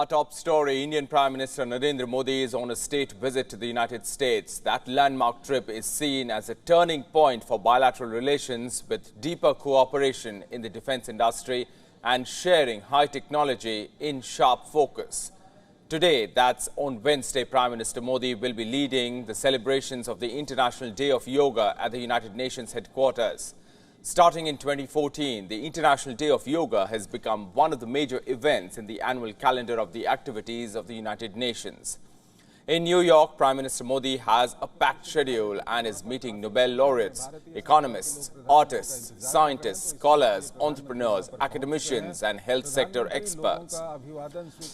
Our top story, Indian Prime Minister Narendra Modi is on a state visit to the United States. That landmark trip is seen as a turning point for bilateral relations with deeper cooperation in the defense industry and sharing high technology in sharp focus. Today, that's on Wednesday, Prime Minister Modi will be leading the celebrations of the International Day of Yoga at the United Nations headquarters. Starting in 2014, the International Day of Yoga has become one of the major events in the annual calendar of the activities of the United Nations. In New York, Prime Minister Modi has a packed schedule and is meeting Nobel laureates, economists, artists, scientists, scholars, entrepreneurs, academicians and health sector experts.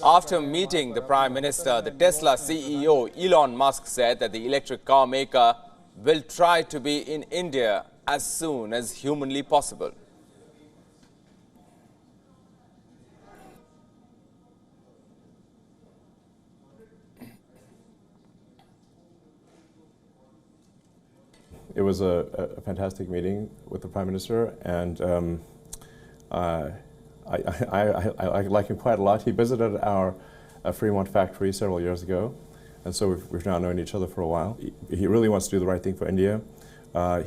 After meeting the Prime Minister, the Tesla CEO Elon Musk said that the electric car maker will try to be in India as soon as humanly possible. It was a fantastic meeting with the Prime Minister, and I like him quite a lot. He visited our Fremont factory several years ago, and so we've now known each other for a while. He really wants to do the right thing for India.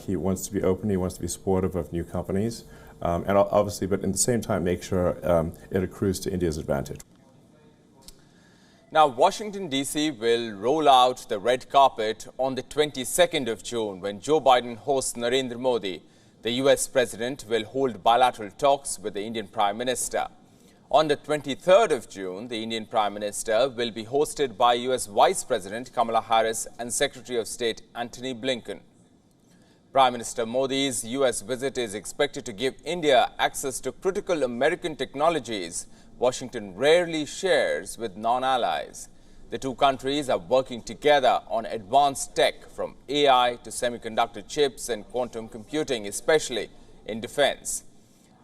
He wants to be open, he wants to be supportive of new companies, and obviously, but at the same time, make sure it accrues to India's advantage. Now, Washington, D.C. will roll out the red carpet on the 22nd of June when Joe Biden hosts Narendra Modi. The U.S. President will hold bilateral talks with the Indian Prime Minister. On the 23rd of June, the Indian Prime Minister will be hosted by U.S. Vice President Kamala Harris and Secretary of State Antony Blinken. Prime Minister Modi's U.S. visit is expected to give India access to critical American technologies Washington rarely shares with non-allies. The two countries are working together on advanced tech from AI to semiconductor chips and quantum computing, especially in defense.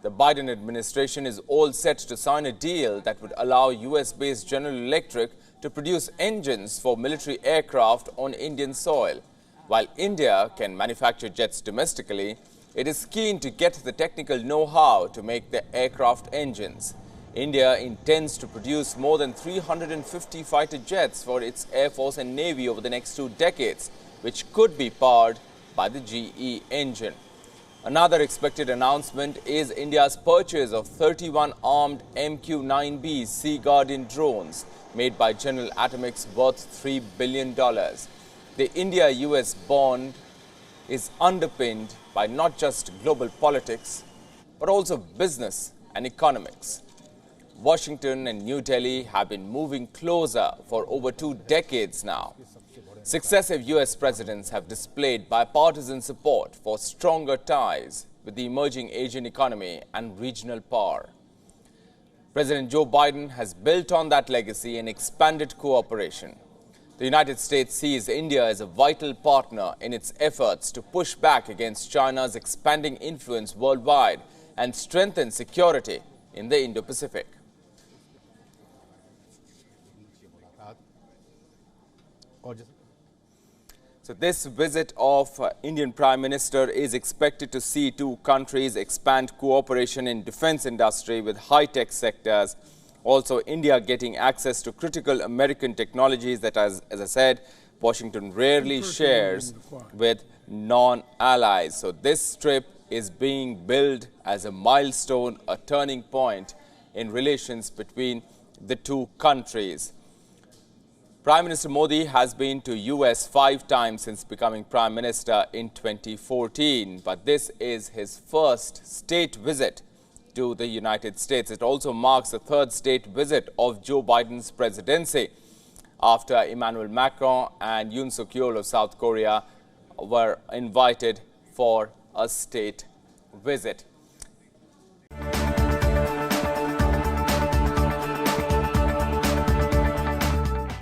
The Biden administration is all set to sign a deal that would allow US-based General Electric to produce engines for military aircraft on Indian soil. While India can manufacture jets domestically, it is keen to get the technical know-how to make the aircraft engines. India intends to produce more than 350 fighter jets for its Air Force and Navy over the next 2 decades, which could be powered by the GE engine. Another expected announcement is India's purchase of 31 armed MQ-9B Sea Guardian drones made by General Atomics worth $3 billion. The India-US bond is underpinned by not just global politics, but also business and economics. Washington and New Delhi have been moving closer for over 2 decades now. Successive U.S. presidents have displayed bipartisan support for stronger ties with the emerging Asian economy and regional power. President Joe Biden has built on that legacy and expanded cooperation. The United States sees India as a vital partner in its efforts to push back against China's expanding influence worldwide and strengthen security in the Indo-Pacific. So this visit of Indian Prime Minister is expected to see two countries expand cooperation in defense industry with high-tech sectors. Also, India getting access to critical American technologies that, as I said, Washington rarely shares with non-allies. So this trip is being billed as a milestone, a turning point in relations between the two countries. Prime Minister Modi has been to US 5 times since becoming Prime Minister in 2014, but this is his first state visit to the United States. It also marks the 3rd state visit of Joe Biden's presidency after Emmanuel Macron and Yoon Suk-yeol of South Korea were invited for a state visit.